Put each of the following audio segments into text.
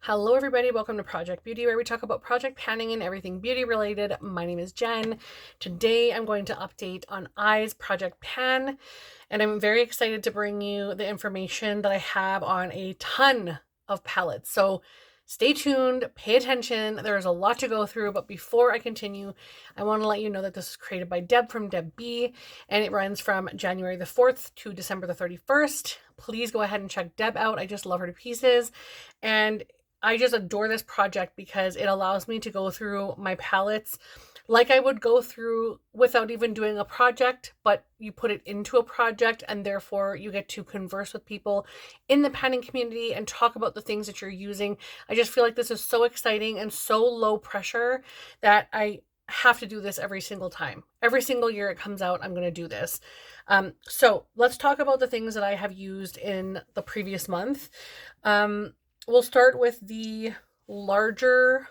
Hello everybody, welcome to Project Beauty, where we talk about project panning and everything beauty related. My name is Jen. Today I'm going to update on Eyes Project Pan, and I'm very excited to bring you the information that I have on a ton of palettes. So stay tuned, pay attention. There's a lot to go through, but before I continue, I want to let you know that this is created by Deb from Deb B, and it runs from January the 4th to December the 31st. Please go ahead and check Deb out. I just love her to pieces. And I just adore this project because it allows me to go through my palettes like I would go through without even doing a project, but you put it into a project and therefore you get to converse with people in the panning community and talk about the things that you're using. I just feel like this is so exciting and so low pressure that I have to do this every single time. Every single year it comes out, I'm going to do this. So let's talk about the things that I have used in the previous month. We'll start with the larger,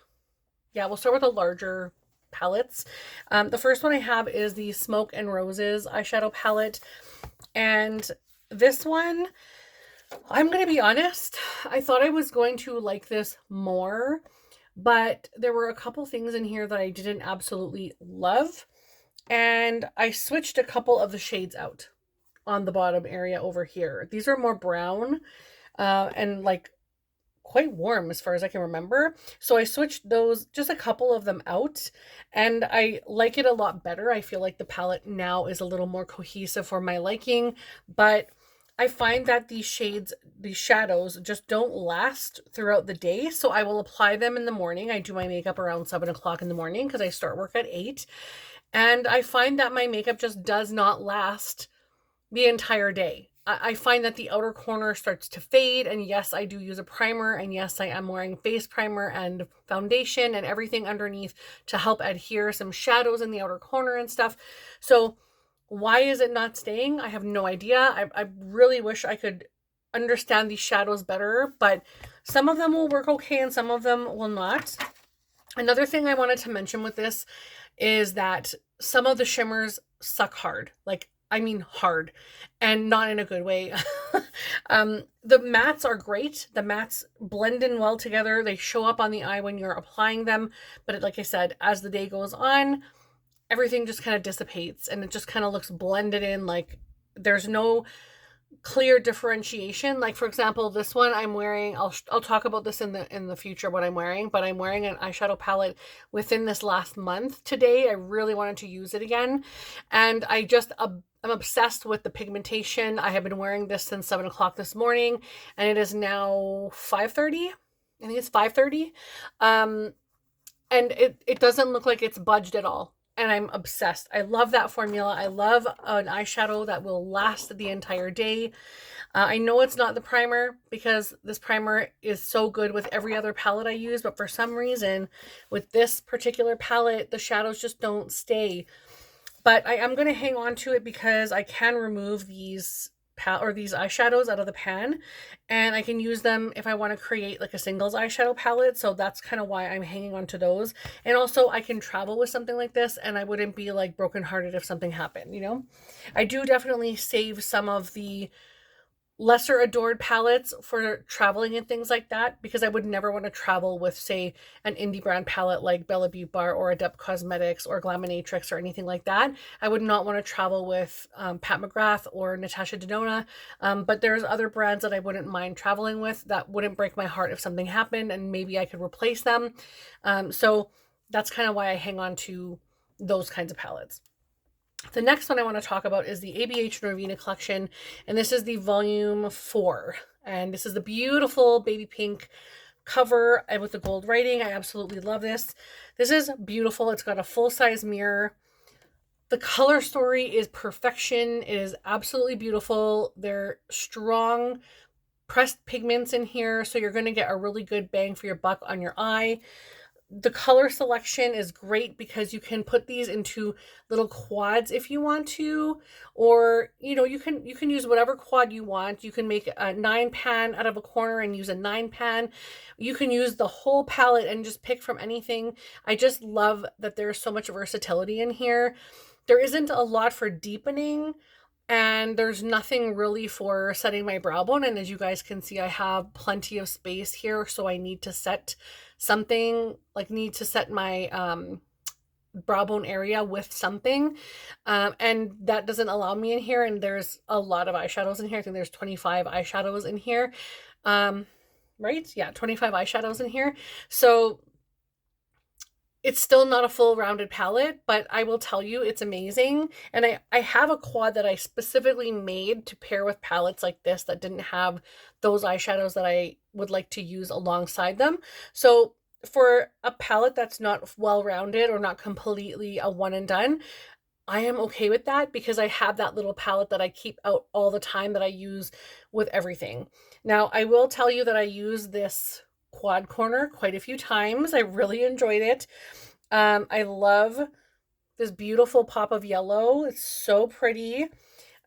palettes. The first one I have is the Smoke and Roses eyeshadow palette. And this one, I'm going to be honest, I thought I was going to like this more, but there were a couple things in here that I didn't absolutely love. And I switched a couple of the shades out on the bottom area over here. These are more brown and like quite warm as far as I can remember. So I switched those, just a couple of them out, and I like it a lot better. I feel like the palette now is a little more cohesive for my liking, but I find that these shades, these shadows just don't last throughout the day. So I will apply them in the morning. I do my makeup around 7 o'clock in the morning because I start work at 8. And I find that my makeup just does not last the entire day. I find that the outer corner starts to fade, and yes, I do use a primer, and yes, I am wearing face primer and foundation and everything underneath to help adhere some shadows in the outer corner and stuff. So why is it not staying? I have no idea. I really wish I could understand these shadows better, but some of them will work okay and some of them will not. Another thing I wanted to mention with this is that some of the shimmers suck hard. Like, I mean hard, and not in a good way. The mattes are great. The mattes blend in well together. They show up on the eye when you're applying them. But like I said, as the day goes on, everything just kind of dissipates and it just kind of looks blended in. Like there's no clear differentiation. Like for example, this one I'm wearing, I'll talk about this in the future what I'm wearing, but I'm wearing an eyeshadow palette within this last month. Today I really wanted to use it again, and I'm obsessed with the pigmentation. I have been wearing this since 7 o'clock this morning, and it is now 5:30. I think it's 5:30. And it doesn't look like it's budged at all. And I'm obsessed. I love that formula. I love an eyeshadow that will last the entire day. I know it's not the primer because this primer is so good with every other palette I use, but for some reason with this particular palette, the shadows just don't stay. But I am going to hang on to it because I can remove these eyeshadows out of the pan, and I can use them if I want to create like a singles eyeshadow palette. So that's kind of why I'm hanging on to those. And also I can travel with something like this and I wouldn't be like brokenhearted if something happened, you know? I do definitely save some of the lesser adored palettes for traveling and things like that, because I would never want to travel with, say, an indie brand palette like Bella Beauty Bar or Adept Cosmetics or Glaminatrix or anything like that. I would not want to travel with Pat McGrath or Natasha Denona, but there's other brands that I wouldn't mind traveling with that wouldn't break my heart if something happened, and maybe I could replace them. So that's kind of why I hang on to those kinds of palettes. The next one I want to talk about is the ABH Norvina collection, and this is the volume 4. And this is the beautiful baby pink cover and with the gold writing. I absolutely love this. This is beautiful. It's got a full-size mirror. The color story is perfection. It is absolutely beautiful. They're strong pressed pigments in here, so you're going to get a really good bang for your buck on your eye. The color selection is great because you can put these into little quads if you want to, or you know, you can use whatever quad you want. You can make a 9 pan out of a corner and use a 9 pan. You can use the whole palette and just pick from anything. I just love that there's so much versatility in here. There isn't a lot for deepening, and there's nothing really for setting my brow bone. And as you guys can see, I have plenty of space here, so I need to set something, like need to set my brow bone area with something, and that doesn't allow me in here. And there's a lot of eyeshadows in here. I think there's 25 eyeshadows in here, right? Yeah, 25 eyeshadows in here. So it's still not a full rounded palette, but I will tell you it's amazing. And I have a quad that I specifically made to pair with palettes like this that didn't have those eyeshadows that I would like to use alongside them. So for a palette that's not well rounded or not completely a one and done, I am okay with that because I have that little palette that I keep out all the time that I use with everything. Now, I will tell you that I use this quad corner quite a few times. I really enjoyed it. I love this beautiful pop of yellow. It's so pretty.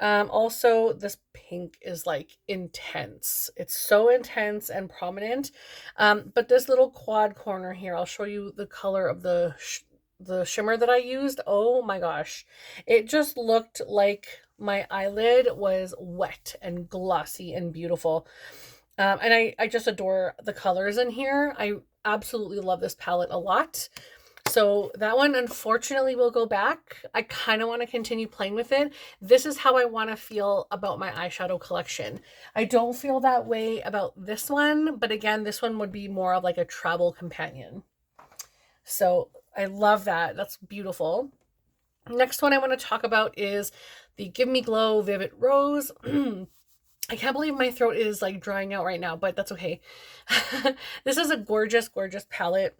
Also, this pink is like intense. It's so intense and prominent. But this little quad corner here, I'll show you the color of the shimmer that I used. Oh my gosh. It just looked like my eyelid was wet and glossy and beautiful. And I just adore the colors in here. I absolutely love this palette a lot. So that one, unfortunately, will go back. I kind of want to continue playing with it. This is how I want to feel about my eyeshadow collection. I don't feel that way about this one, but again, this one would be more of like a travel companion. So I love that. That's beautiful. Next one I want to talk about is the Give Me Glow Vivid Rose. I can't believe my throat is like drying out right now, but that's okay. This is a gorgeous, gorgeous palette.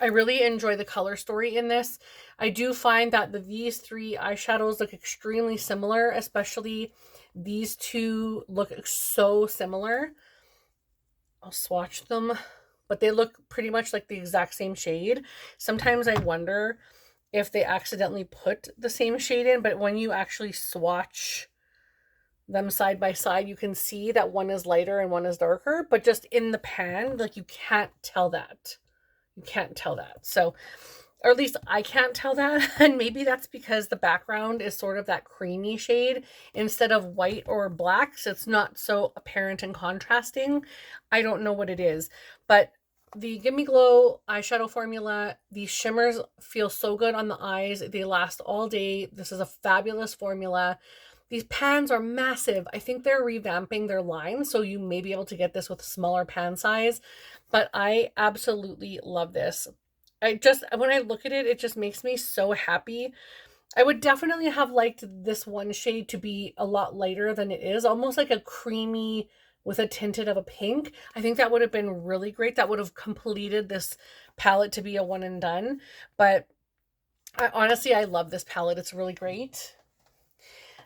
I really enjoy the color story in this. I do find that these three eyeshadows look extremely similar, especially these two look so similar. I'll swatch them, but they look pretty much like the exact same shade. Sometimes I wonder if they accidentally put the same shade in, but when you actually swatch them side by side, you can see that one is lighter and one is darker, but just in the pan, like you can't tell that. You can't tell that. So, or at least I can't tell that. And maybe that's because the background is sort of that creamy shade instead of white or black. So it's not so apparent and contrasting. I don't know what it is, but the Give Me Glow eyeshadow formula, these shimmers feel so good on the eyes. They last all day. This is a fabulous formula. These pans are massive. I think they're revamping their line, so you may be able to get this with a smaller pan size, but I absolutely love this. When I look at it, it just makes me so happy. I would definitely have liked this one shade to be a lot lighter than it is, almost like a creamy with a tinted of a pink. I think that would have been really great. That would have completed this palette to be a one and done, but honestly, I love this palette. It's really great.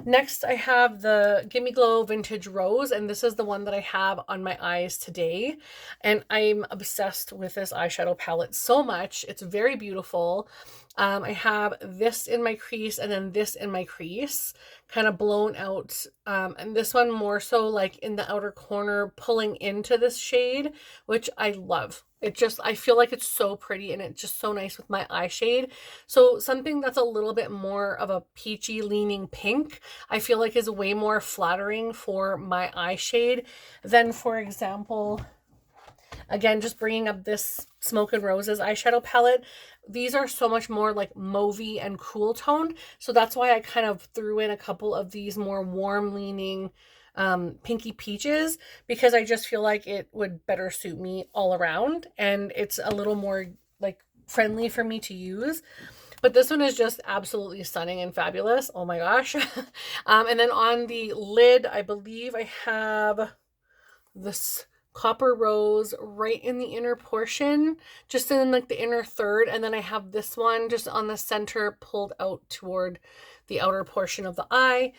Next, I have the Give Me Glow Vintage Rose, and this is the one that I have on my eyes today. And I'm obsessed with this eyeshadow palette so much. It's very beautiful. I have this in my crease and then this in my crease, kind of blown out. And this one more so like in the outer corner, pulling into this shade, which I love. I feel like it's so pretty and it's just so nice with my eye shade. So something that's a little bit more of a peachy leaning pink, I feel like is way more flattering for my eye shade than, for example, again, just bringing up this Smoke and Roses eyeshadow palette. These are so much more like mauvey and cool toned. So that's why I kind of threw in a couple of these more warm leaning pinky peaches, because I just feel like it would better suit me all around, and it's a little more like friendly for me to use. But this one is just absolutely stunning and fabulous. Oh my gosh. And then on the lid, I believe I have this Copper Rose right in the inner portion, just in like the inner third. And then I have this one just on the center, pulled out toward the outer portion of the eye.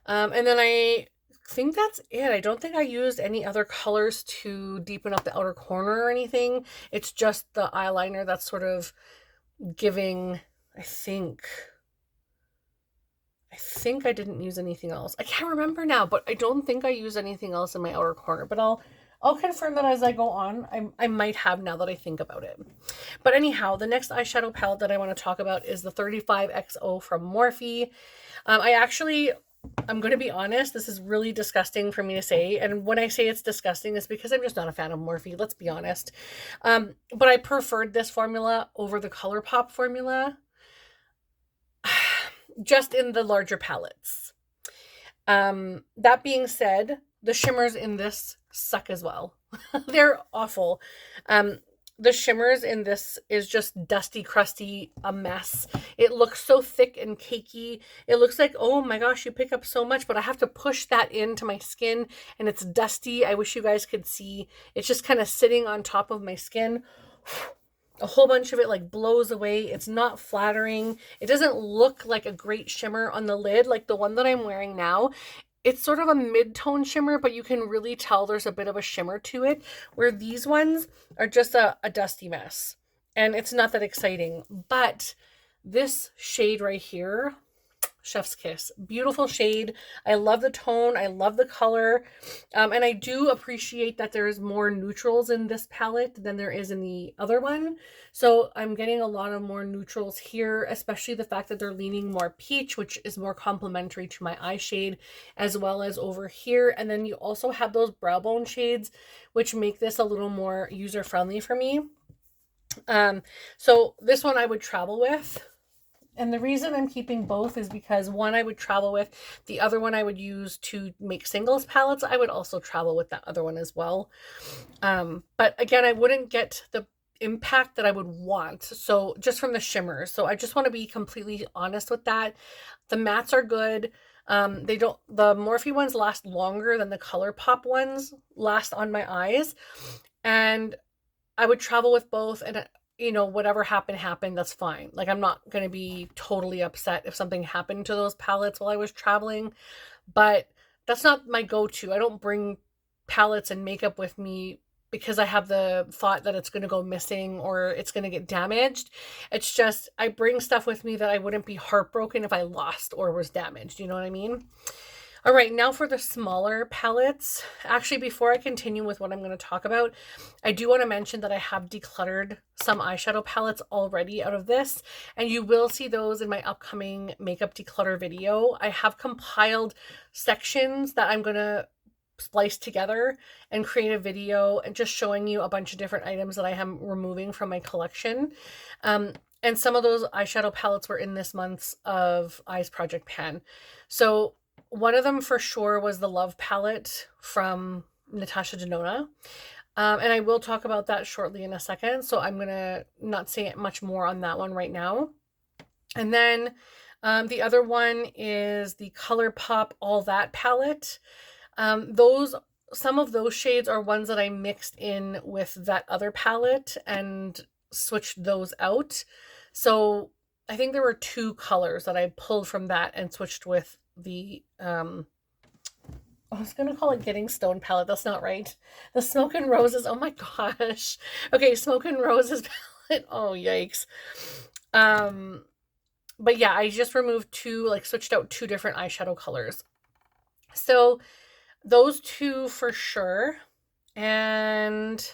And then I think that's it. I don't think I used any other colors to deepen up the outer corner or anything. It's just the eyeliner that's sort of giving, I think I didn't use anything else. I can't remember now, but I don't think I used anything else in my outer corner, but I'll confirm that as I go on. I might have, now that I think about it. But anyhow, the next eyeshadow palette that I want to talk about is the 35XO from Morphe. I actually I'm going to be honest, this is really disgusting for me to say. And when I say it's disgusting, it's because I'm just not a fan of Morphe, let's be honest. But I preferred this formula over the ColourPop formula, just in the larger palettes. That being said, the shimmers in this suck as well. They're awful. The shimmers in this is just dusty, crusty, a mess. It looks so thick and cakey. It looks like, oh my gosh, you pick up so much, but I have to push that into my skin and it's dusty. I wish you guys could see. It's just kind of sitting on top of my skin. A whole bunch of it like blows away. It's not flattering. It doesn't look like a great shimmer on the lid like the one that I'm wearing now. It's sort of a mid-tone shimmer, but you can really tell there's a bit of a shimmer to it, where these ones are just a dusty mess. And it's not that exciting. But this shade right here, chef's kiss. Beautiful shade. I love the tone. I love the color. And I do appreciate that there's more neutrals in this palette than there is in the other one. So I'm getting a lot of more neutrals here, especially the fact that they're leaning more peach, which is more complementary to my eye shade, as well as over here. And then you also have those brow bone shades, which make this a little more user-friendly for me. So this one I would travel with. And the reason I'm keeping both is because one I would travel with, the other one I would use to make singles palettes. I would also travel with that other one as well. But again, I wouldn't get the impact that I would want. So just from the shimmers. So I just want to be completely honest with that. The mattes are good. The Morphe ones last longer than the ColourPop ones last on my eyes. And I would travel with both, and you know, whatever happened, that's fine. Like, I'm not going to be totally upset if something happened to those palettes while I was traveling, but that's not my go-to. I don't bring palettes and makeup with me because I have the thought that it's going to go missing or it's going to get damaged. It's just, I bring stuff with me that I wouldn't be heartbroken if I lost or was damaged. You know what I mean? All right, now for the smaller palettes. Actually, before I continue with what I'm going to talk about, I do want to mention that I have decluttered some eyeshadow palettes already out of this, and you will see those in my upcoming makeup declutter video. I have compiled sections that I'm going to splice together and create a video and just showing you a bunch of different items that I am removing from my collection. And some of those eyeshadow palettes were in this month's of Eyes Project Pan. So one of them for sure was the Love palette from Natasha Denona. And I will talk about that shortly in a second. So I'm going to not say much more on that one right now. And then the other one is the ColourPop All That palette. Some of those shades are ones that I mixed in with that other palette and switched those out. So I think there were two colors that I pulled from that and switched with the I was gonna call it Getting Stone palette. That's not right. The Smoke and Roses. Oh my gosh. Okay, Smoke and Roses palette. Oh yikes. But yeah, I just removed switched out two different eyeshadow colors. So those two for sure. And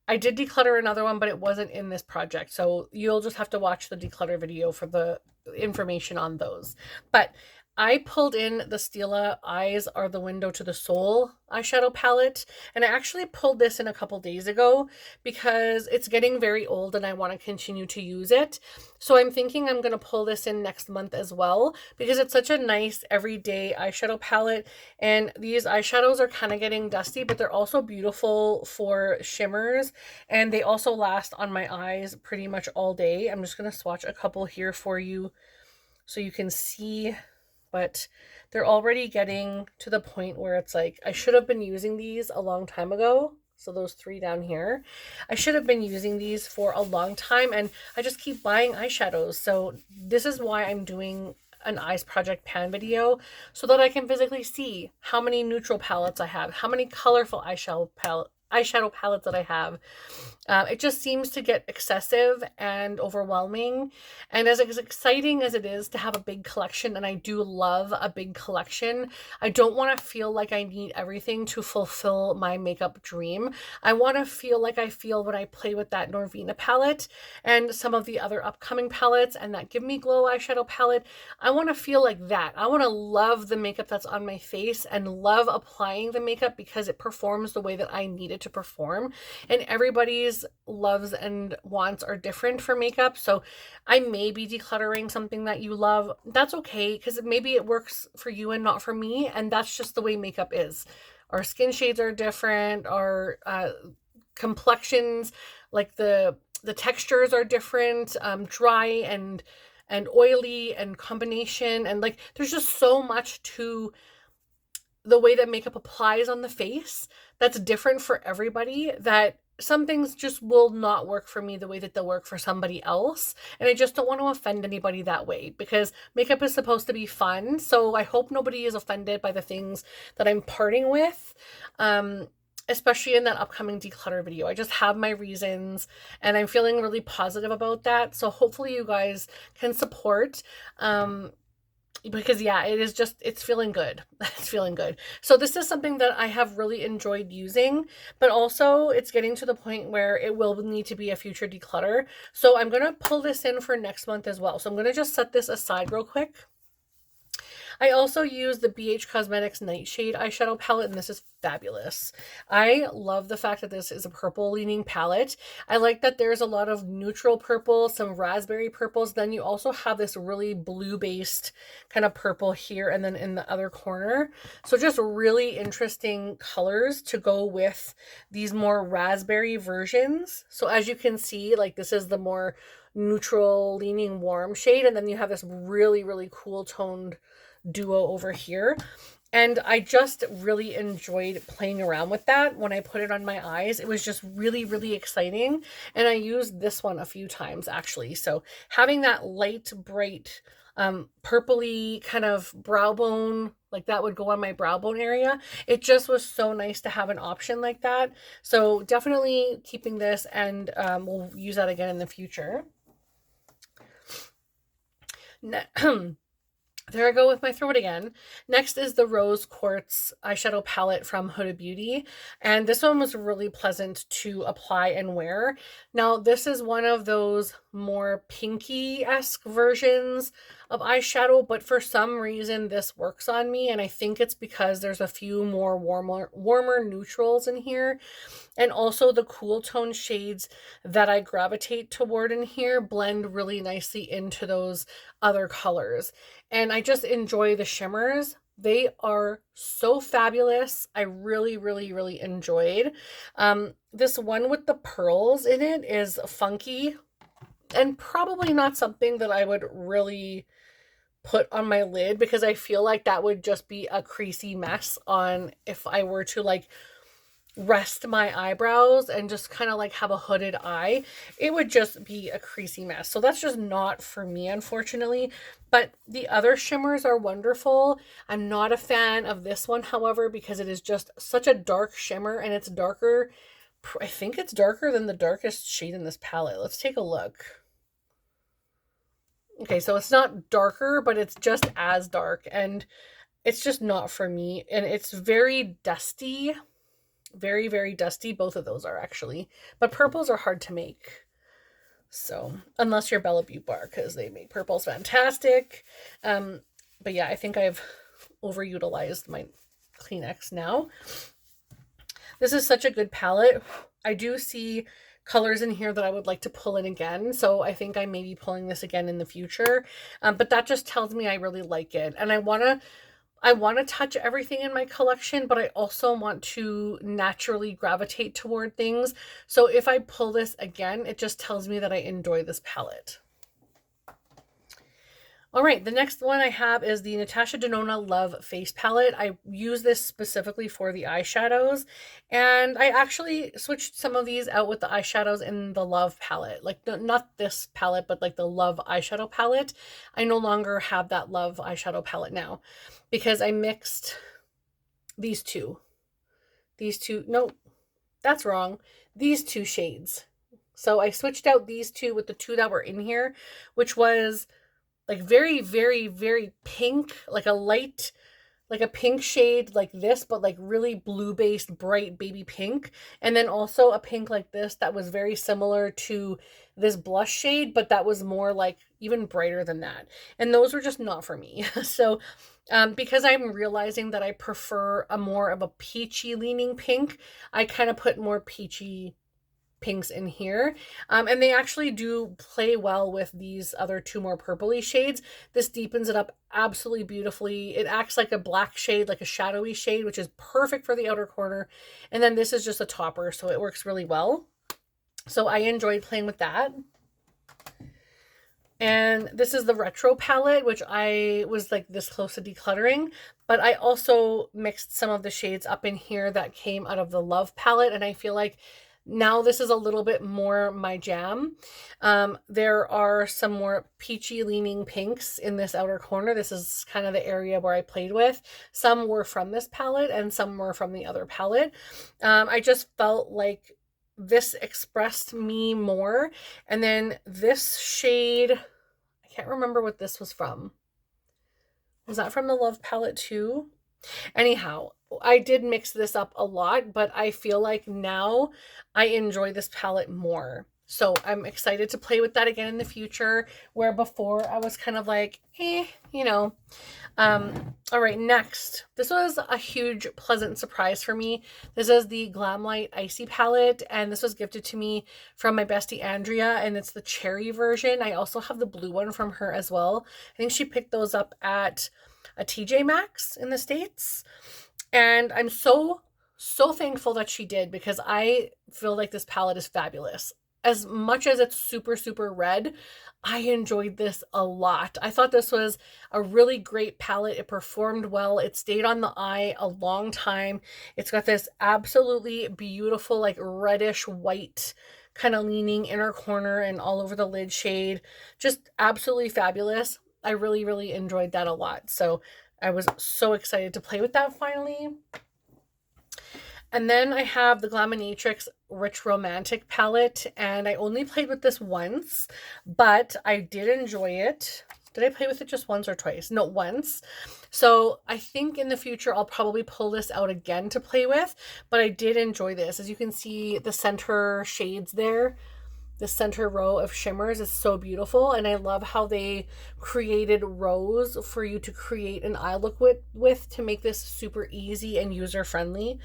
I did declutter another one, but it wasn't in this project. So you'll just have to watch the declutter video for the information on those. But I pulled in the Stila Eyes Are the Window to the Soul eyeshadow palette, and I actually pulled this in a couple days ago because it's getting very old and I want to continue to use it. So I'm thinking I'm going to pull this in next month as well because it's such a nice everyday eyeshadow palette, and these eyeshadows are kind of getting dusty, but they're also beautiful for shimmers, and they also last on my eyes pretty much all day. I'm just going to swatch a couple here for you so you can see. But they're already getting to the point where it's like, I should have been using these a long time ago. So those three down here, I should have been using these for a long time, and I just keep buying eyeshadows. So this is why I'm doing an Eyes Project Pan video, so that I can physically see how many neutral palettes I have, how many colorful eyeshadow eyeshadow palettes that I have. It just seems to get excessive and overwhelming. And as exciting as it is to have a big collection, and I do love a big collection, I don't want to feel like I need everything to fulfill my makeup dream. I want to feel like I feel when I play with that Norvina palette and some of the other upcoming palettes and that Give Me Glow eyeshadow palette. I want to feel like that. I want to love the makeup that's on my face and love applying the makeup because it performs the way that I need it to perform. And everybody's loves and wants are different for makeup. So I may be decluttering something that you love. That's okay, because maybe it works for you and not for me. And that's just the way makeup is. Our skin shades are different. Our complexions, like the textures are different, dry and oily and combination. And like, there's just so much to the way that makeup applies on the face that's different for everybody, that some things just will not work for me the way that they'll work for somebody else. And I just don't want to offend anybody that way, because makeup is supposed to be fun. So I hope nobody is offended by the things that I'm parting with. Especially in that upcoming declutter video. I just have my reasons and I'm feeling really positive about that. So hopefully you guys can support. Because yeah, it's feeling good. It's feeling good. So this is something that I have really enjoyed using, but also it's getting to the point where it will need to be a future declutter. So I'm going to pull this in for next month as well. So I'm going to just set this aside real quick. I also use the BH Cosmetics Nightshade eyeshadow palette, and this is fabulous. I love the fact that this is a purple leaning palette. I like that there's a lot of neutral purple, some raspberry purples. Then you also have this really blue based kind of purple here and then in the other corner. So just really interesting colors to go with these more raspberry versions. So as you can see, like this is the more neutral leaning warm shade, and then you have this really, really cool toned duo over here. And I just really enjoyed playing around with that when I put it on my eyes. It was just really, really exciting. And I used this one a few times actually. So having that light, bright, purpley kind of brow bone, like that would go on my brow bone area. It just was so nice to have an option like that. So definitely keeping this, and we'll use that again in the future. There I go with my throat again. Next is the Rose Quartz eyeshadow palette from Huda Beauty. And this one was really pleasant to apply and wear. Now, this is one of those more pinky-esque versions of eyeshadow, but for some reason this works on me. And I think it's because there's a few more warmer neutrals in here. And also the cool tone shades that I gravitate toward in here blend really nicely into those other colors. And I just enjoy the shimmers. They are so fabulous. I really, really, really enjoyed. This one with the pearls in it is funky and probably not something that I would really put on my lid, because I feel like that would just be a creasy mess on if I were to like rest my eyebrows and just kind of like have a hooded eye. It would just be a creasy mess. So that's just not for me, unfortunately. But the other shimmers are wonderful. I'm not a fan of this one, however, because it is just such a dark shimmer, and it's darker. I think it's darker than the darkest shade in this palette. Let's take a look. Okay, so it's not darker, but it's just as dark, and it's just not for me. And it's very dusty. Very, very dusty. Both of those are actually. But purples are hard to make. So, unless you're Bella Beauty Bar, because they make purples fantastic. But yeah, I think I've overutilized my Kleenex now. This is such a good palette. I do see colors in here that I would like to pull in again. So I think I may be pulling this again in the future. But that just tells me I really like it. And I want to touch everything in my collection, but I also want to naturally gravitate toward things. So if I pull this again, it just tells me that I enjoy this palette. All right, the next one I have is the Natasha Denona Love Face Palette. I use this specifically for the eyeshadows, and I actually switched some of these out with the eyeshadows in the Love palette. Like, not this palette, but like the Love eyeshadow palette. I no longer have that Love eyeshadow palette now because I mixed these two. No, that's wrong. These two shades. So I switched out these two with the two that were in here, which was like very, very, very pink, like a light, like a pink shade like this, but like really blue-based, bright baby pink. And then also a pink like this that was very similar to this blush shade, but that was more like even brighter than that. And those were just not for me. So because I'm realizing that I prefer a more of a peachy leaning pink, I kind of put more peachy pinks in here. And they actually do play well with these other two more purpley shades. This deepens it up absolutely beautifully. It acts like a black shade, like a shadowy shade, which is perfect for the outer corner. And then this is just a topper, so it works really well. So I enjoyed playing with that. And this is the retro palette, which I was like this close to decluttering, but I also mixed some of the shades up in here that came out of the Love palette. And I feel like now this is a little bit more my jam. There are some more peachy leaning pinks in this outer corner. This is kind of the area where I played with. Some were from this palette and some were from the other palette. I just felt like this expressed me more. And then this shade, I can't remember what this was from. Was that from the Love palette too? Anyhow, I did mix this up a lot, but I feel like now I enjoy this palette more. So I'm excited to play with that again in the future, where before I was kind of like, you know. All right, next. This was a huge, pleasant surprise for me. This is the Glamlight Icy palette, and this was gifted to me from my bestie Andrea, and it's the cherry version. I also have the blue one from her as well. I think she picked those up at a TJ Maxx in the States. And I'm so thankful that she did, because I feel like this palette is fabulous. As much as it's super, super red, I enjoyed this a lot. I thought this was a really great palette. It performed well. It stayed on the eye a long time. It's got this absolutely beautiful, like reddish white kind of leaning inner corner and all over the lid shade. Just absolutely fabulous. I really, really enjoyed that a lot. So I was so excited to play with that finally. And then I have the Glaminatrix Rich Romantic palette, and I only played with this once, but I did enjoy it. Did I play with it just once or twice? No, once. So I think in the future I'll probably pull this out again to play with, but I did enjoy this. As you can see, the center shades there, the center row of shimmers is so beautiful, and I love how they created rows for you to create an eye look with to make this super easy and user-friendly.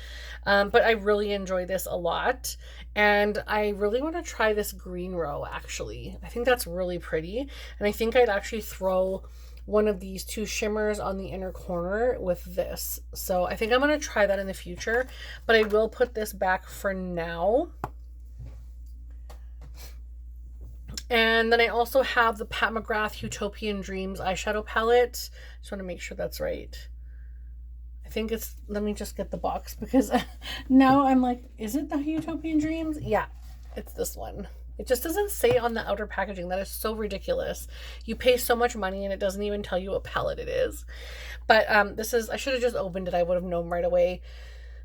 But I really enjoy this a lot, and I really want to try this green row actually. I think that's really pretty, and I think I'd actually throw one of these two shimmers on the inner corner with this. So I think I'm going to try that in the future, but I will put this back for now. And then I also have the Pat McGrath Utopian Dreams eyeshadow palette. Just want to make sure that's right. I think it's, let me just get the box, because now I'm like, is it the Utopian Dreams? Yeah, it's this one. It just doesn't say on the outer packaging. That is so ridiculous. You pay so much money and it doesn't even tell you what palette it is. But this is, I should have just opened it. I would have known right away.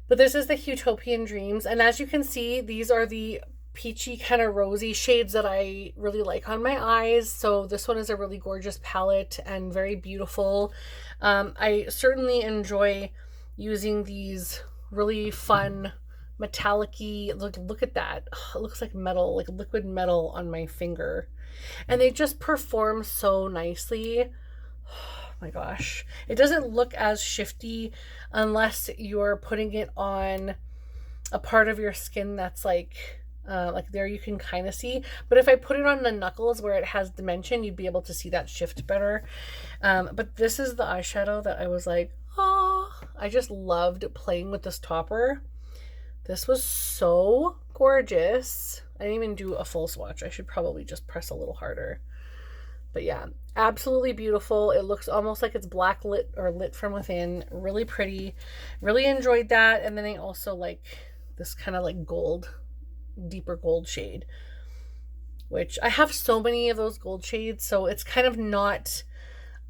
But this is the Utopian Dreams. And as you can see, these are the peachy kind of rosy shades that I really like on my eyes. So this one is a really gorgeous palette and very beautiful. I certainly enjoy using these really fun metallic-y, look at that. It looks like metal, like liquid metal on my finger. And they just perform so nicely. Oh my gosh. It doesn't look as shifty unless you're putting it on a part of your skin that's like there you can kind of see, but if I put it on the knuckles where it has dimension, you'd be able to see that shift better. But this is the eyeshadow that I was like, oh, I just loved playing with this topper. This was so gorgeous. I didn't even do a full swatch. I should probably just press a little harder. But yeah, absolutely beautiful. It looks almost like it's black lit or lit from within. Really pretty. Really enjoyed that. And then I also like this kind of like gold, deeper gold shade, which I have so many of those gold shades, so it's kind of not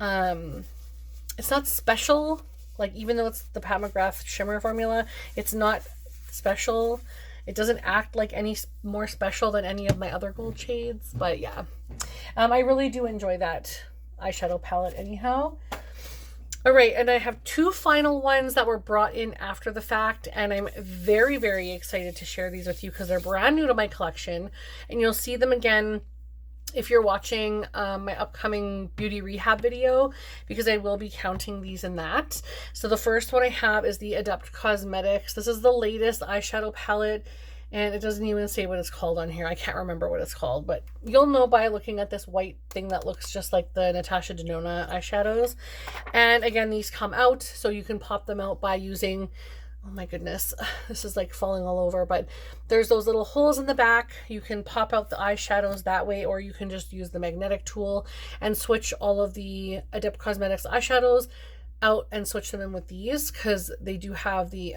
it's not special. Like, even though it's the Pat McGrath shimmer formula, it's not special. It doesn't act like any more special than any of my other gold shades, but yeah. I really do enjoy that eyeshadow palette anyhow. All right, and I have two final ones that were brought in after the fact, and I'm very, very excited to share these with you because they're brand new to my collection, and you'll see them again if you're watching my upcoming beauty rehab video, because I will be counting these in that. So the first one I have is the Adept Cosmetics. This is the latest eyeshadow palette, and it doesn't even say what it's called on here. I can't remember what it's called, but you'll know by looking at this white thing that looks just like the Natasha Denona eyeshadows. And again, these come out, so you can pop them out by using, oh my goodness, this is like falling all over, but there's those little holes in the back. You can pop out the eyeshadows that way, or you can just use the magnetic tool and switch all of the Adept Cosmetics eyeshadows out and switch them in with these, because they do have the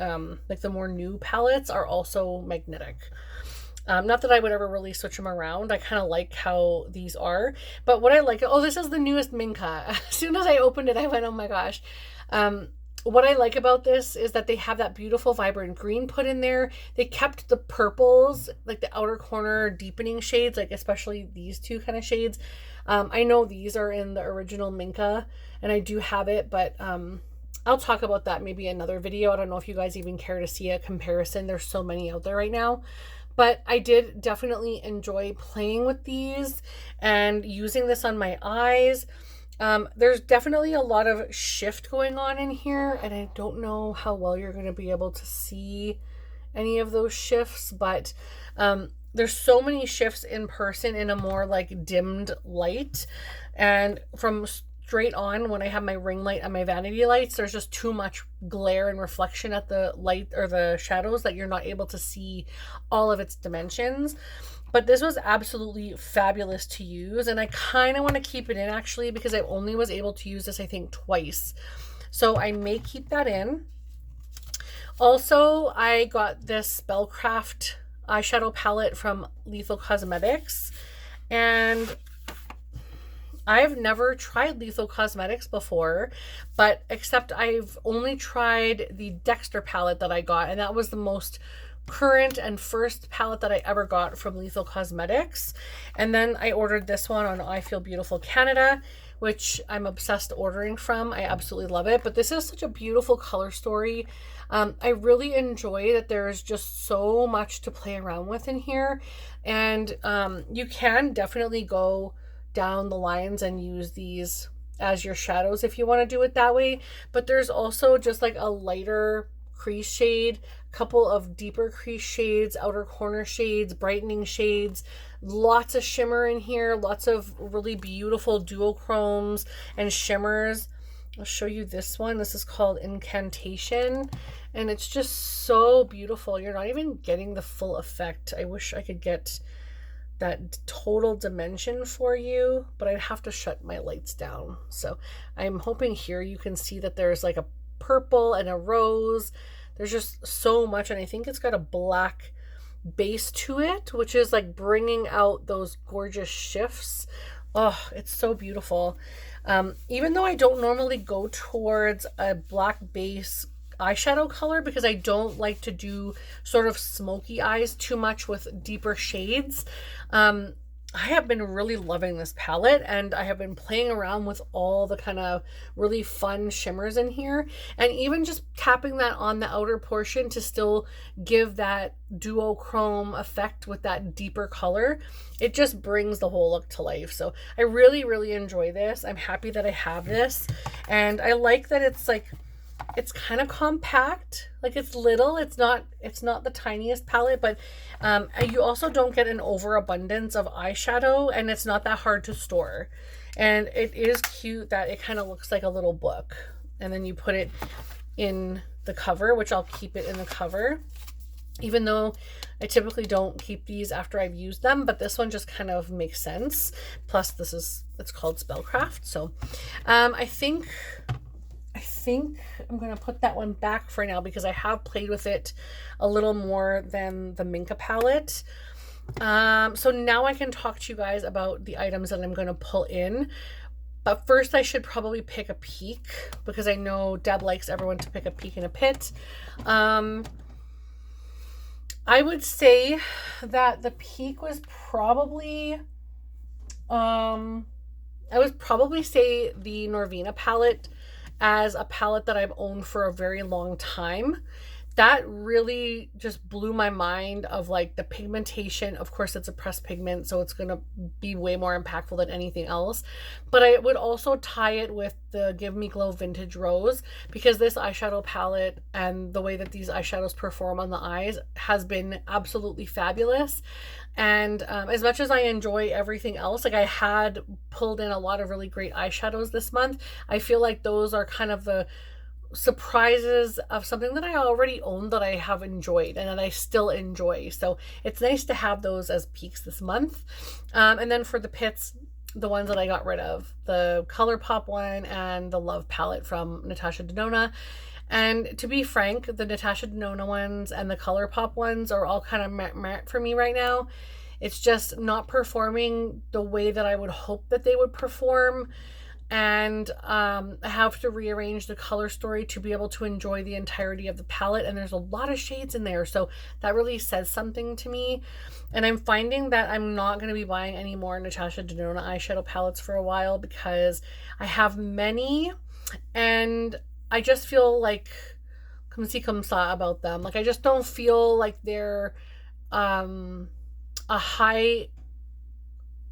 like the more new palettes are also magnetic. Not that I would ever really switch them around. I kind of like how these are, but what I like, oh, this is the newest Minka. As soon as I opened it, I went, oh my gosh. What I like about this is that they have that beautiful vibrant green put in there. They kept the purples, like the outer corner deepening shades, like especially these two kind of shades. I know these are in the original Minka, and I do have it, but I'll talk about that maybe another video. I don't know if you guys even care to see a comparison. There's so many out there right now. But I did definitely enjoy playing with these and using this on my eyes. There's definitely a lot of shift going on in here, and I don't know how well you're going to be able to see any of those shifts, but there's so many shifts in person in a more like dimmed light, and from straight on when I have my ring light and my vanity lights, there's just too much glare and reflection at the light or the shadows that you're not able to see all of its dimensions. But this was absolutely fabulous to use, and I kind of want to keep it in actually, because I only was able to use this I think twice, so I may keep that in. Also, I got this Spellcraft eyeshadow palette from Lethal Cosmetics, and I've never tried Lethal Cosmetics before, but except I've only tried the Dexter palette that I got, and that was the most current and first palette that I ever got from Lethal Cosmetics. And then I ordered this one on I Feel Beautiful Canada, which I'm obsessed ordering from. I absolutely love it, but this is such a beautiful color story. I really enjoy that there's just so much to play around with in here, and you can definitely go down the lines and use these as your shadows if you want to do it that way, but there's also just like a lighter crease shade, couple of deeper crease shades, outer corner shades, brightening shades, lots of shimmer in here, lots of really beautiful duochromes and shimmers. I'll show you this one. This is called Incantation, and it's just so beautiful. You're not even getting the full effect. I wish I could get that total dimension for you, but I'd have to shut my lights down. So I'm hoping here you can see that there's like a purple and a rose. There's just so much, and I think it's got a black base to it, which is like bringing out those gorgeous shifts. Oh, it's so beautiful. Even though I don't normally go towards a black base eyeshadow color, because I don't like to do sort of smoky eyes too much with deeper shades, I have been really loving this palette, and I have been playing around with all the kind of really fun shimmers in here, and even just tapping that on the outer portion to still give that duochrome effect with that deeper color. It just brings the whole look to life. So I really, really enjoy this. I'm happy that I have this, and I like that it's like, it's kind of compact, like it's little, it's not the tiniest palette, but you also don't get an overabundance of eyeshadow, and it's not that hard to store. And it is cute that it kind of looks like a little book, and then you put it in the cover, which I'll keep it in the cover, even though I typically don't keep these after I've used them, but this one just kind of makes sense. Plus it's called Spellcraft. So I think I'm going to put that one back for now, because I have played with it a little more than the Minka palette. So now I can talk to you guys about the items that I'm going to pull in. But first I should probably pick a peek, because I know Deb likes everyone to pick a peek in a pit. I would say that the peak was probably, I would probably say the Norvina palette as a palette that I've owned for a very long time. That really just blew my mind of like the pigmentation. Of course, it's a pressed pigment, so it's going to be way more impactful than anything else. But I would also tie it with the Give Me Glow Vintage Rose, because this eyeshadow palette and the way that these eyeshadows perform on the eyes has been absolutely fabulous. And as much as I enjoy everything else, like I had pulled in a lot of really great eyeshadows this month, I feel like those are kind of the surprises of something that I already own that I have enjoyed and that I still enjoy. So it's nice to have those as peaks this month. And then for the pits, the ones that I got rid of, the ColourPop one and the Love palette from Natasha Denona. And to be frank, the Natasha Denona ones and the ColourPop ones are all kind of meh for me right now. It's just not performing the way that I would hope that they would perform. And I have to rearrange the color story to be able to enjoy the entirety of the palette, and there's a lot of shades in there, so that really says something to me. And I'm finding that I'm not going to be buying any more Natasha Denona eyeshadow palettes for a while, because I have many and I just feel like comme ci comme ça about them. Like I just don't feel like they're a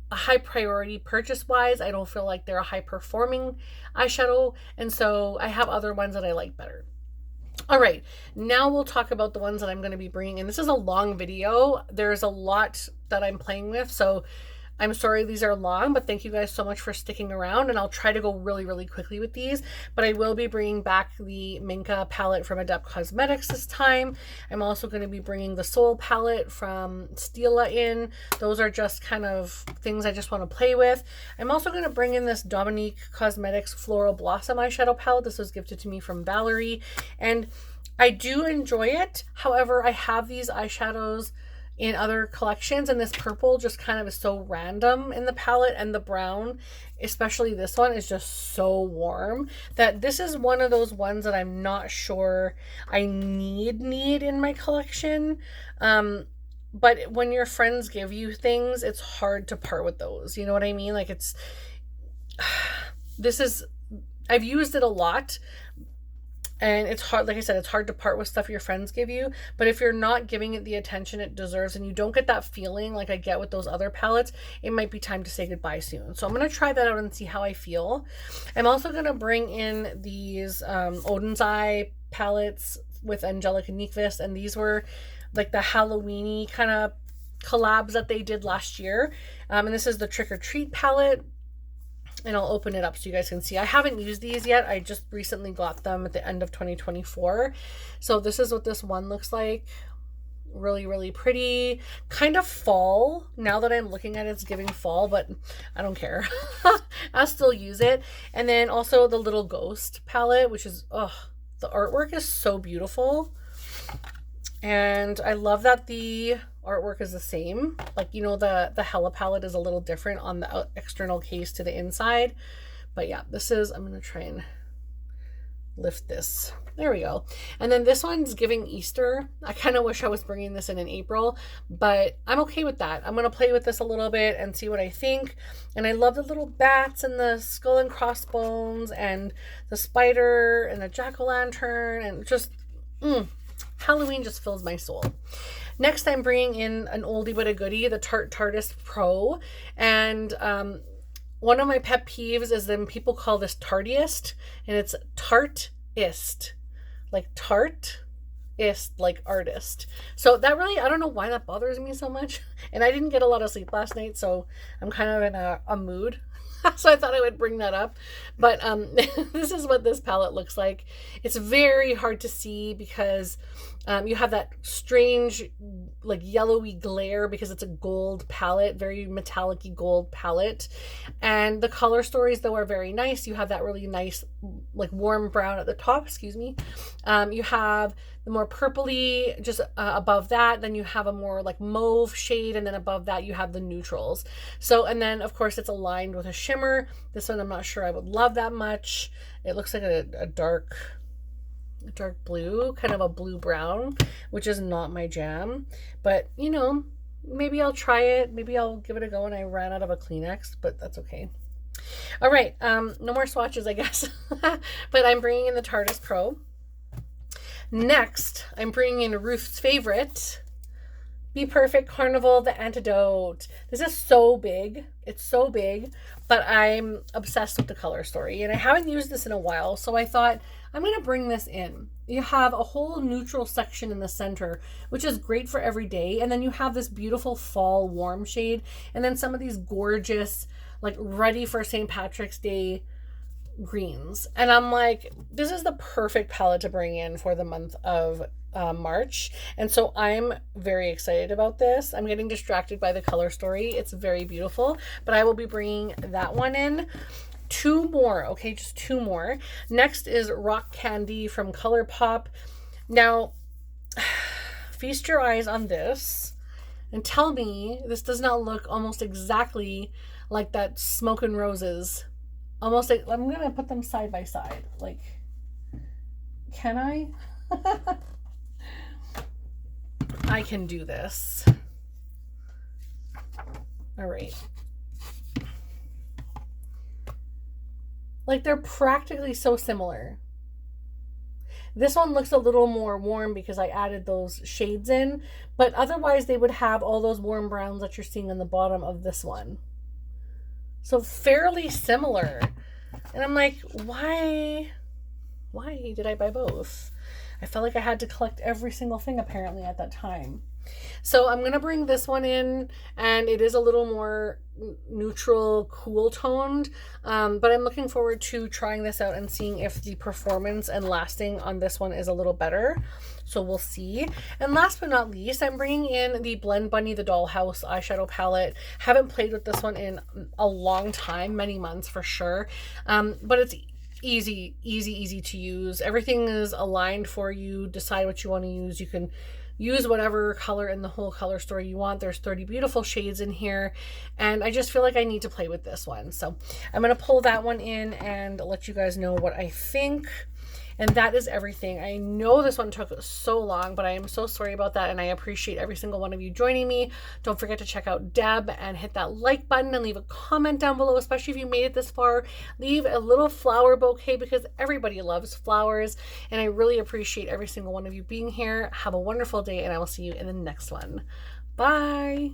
high priority purchase wise. I don't feel like they're a high performing eyeshadow, and so I have other ones that I like better. All right, now we'll talk about the ones that I'm going to be bringing in. This is a long video. There's a lot that I'm playing with, so I'm sorry these are long, but thank you guys so much for sticking around, and I'll try to go really quickly with these. But I will be bringing back the Minka palette from Adept Cosmetics this time. I'm also going to be bringing the Soul palette from Stila in. Those are just kind of things I just want to play with. I'm also going to bring in this Dominique Cosmetics Floral Blossom eyeshadow palette. This was gifted to me from Valerie, and I do enjoy it. However, I have these eyeshadows in other collections, and this purple just kind of is so random in the palette, and the brown, especially this one, is just so warm that this is one of those ones that I'm not sure I need in my collection. But when your friends give you things, it's hard to part with those, you know what I mean? Like it's I've used it a lot, and it's hard, like I said, it's hard to part with stuff your friends give you. But if you're not giving it the attention it deserves, and you don't get that feeling like I get with those other palettes, it might be time to say goodbye soon. So I'm going to try that out and see how I feel. I'm also going to bring in these Odin's Eye palettes with Angelica Nyqvist, and these were like the Halloween-y kind of collabs that they did last year. And this is the Trick or Treat palette. And I'll open it up so you guys can see. I haven't used these yet. I just recently got them at the end of 2024. So this is what this one looks like. Really pretty. Kind of fall. Now that I'm looking at it, it's giving fall, but I don't care. I'll still use it. And then also the Little Ghost palette, which is, the artwork is so beautiful. And I love that the artwork is the same. Like, you know, the Hella palette is a little different on the external case to the inside. But yeah, this is, I'm going to try and lift this. There we go. And then this one's giving Easter. I kind of wish I was bringing this in April, but I'm okay with that. I'm going to play with this a little bit and see what I think. And I love the little bats and the skull and crossbones and the spider and the jack-o'-lantern, and just, Halloween just fills my soul. Next, I'm bringing in an oldie but a goodie, the Tarte Tartist Pro. And one of my pet peeves is when people call this Tartiest, and it's Tartist. Like Tartist, like artist. So that really, I don't know why that bothers me so much. And I didn't get a lot of sleep last night, so I'm kind of in a mood. So I thought I would bring that up. But this is what this palette looks like. It's very hard to see because you have that strange like yellowy glare because it's a gold palette, very metallic-y gold palette. And the color stories though are very nice. You have that really nice like warm brown at the top, excuse me. You have the more purpley just above that. Then you have a more like mauve shade, and then above that you have the neutrals. So, and then of course it's aligned with a shimmer. This one I'm not sure I would love that much. It looks like a dark, dark blue, kind of a blue brown, which is not my jam, but you know, maybe I'll try it. Maybe I'll give it a go. And I ran out of a Kleenex, but that's okay. All right, no more swatches, I guess. But I'm bringing in the Tardis Pro. Next, I'm bringing in Ruth's favorite, Be Perfect Carnival, the Antidote. This is so big. It's so big, but I'm obsessed with the color story, and I haven't used this in a while, so I thought I'm going to bring this in. You have a whole neutral section in the center, which is great for every day, and then you have this beautiful fall warm shade, and then some of these gorgeous, like ready for St. Patrick's Day greens. And I'm like, this is the perfect palette to bring in for the month of March. And so I'm very excited about this. I'm getting distracted by the color story. It's very beautiful, but I will be bringing that one in. Two more, okay, just two more. Next is Rock Candy from ColourPop. Now, feast your eyes on this and tell me this does not look almost exactly like that Smoke and Roses. Almost like, I'm gonna put them side by side. Like, can I? I can do this. All right. Like, they're practically so similar. This one looks a little more warm because I added those shades in, but otherwise they would have all those warm browns that you're seeing on the bottom of this one. So fairly similar. And I'm like, why did I buy both? I felt like I had to collect every single thing apparently at that time. So I'm going to bring this one in, and it is a little more neutral, cool toned, but I'm looking forward to trying this out and seeing if the performance and lasting on this one is a little better. So we'll see. And last but not least, I'm bringing in the Blend Bunny the Dollhouse eyeshadow palette. Haven't played with this one in a long time, many months for sure, but it's easy to use. Everything is aligned for you. Decide what you want to use. You can use whatever color in the whole color story you want. There's 30 beautiful shades in here, and I just feel like I need to play with this one. So I'm going to pull that one in and let you guys know what I think. And that is everything. I know this one took so long, but I am so sorry about that, and I appreciate every single one of you joining me. Don't forget to check out Deb and hit that like button and leave a comment down below, especially if you made it this far. Leave a little flower bouquet because everybody loves flowers, and I really appreciate every single one of you being here. Have a wonderful day, and I will see you in the next one. Bye!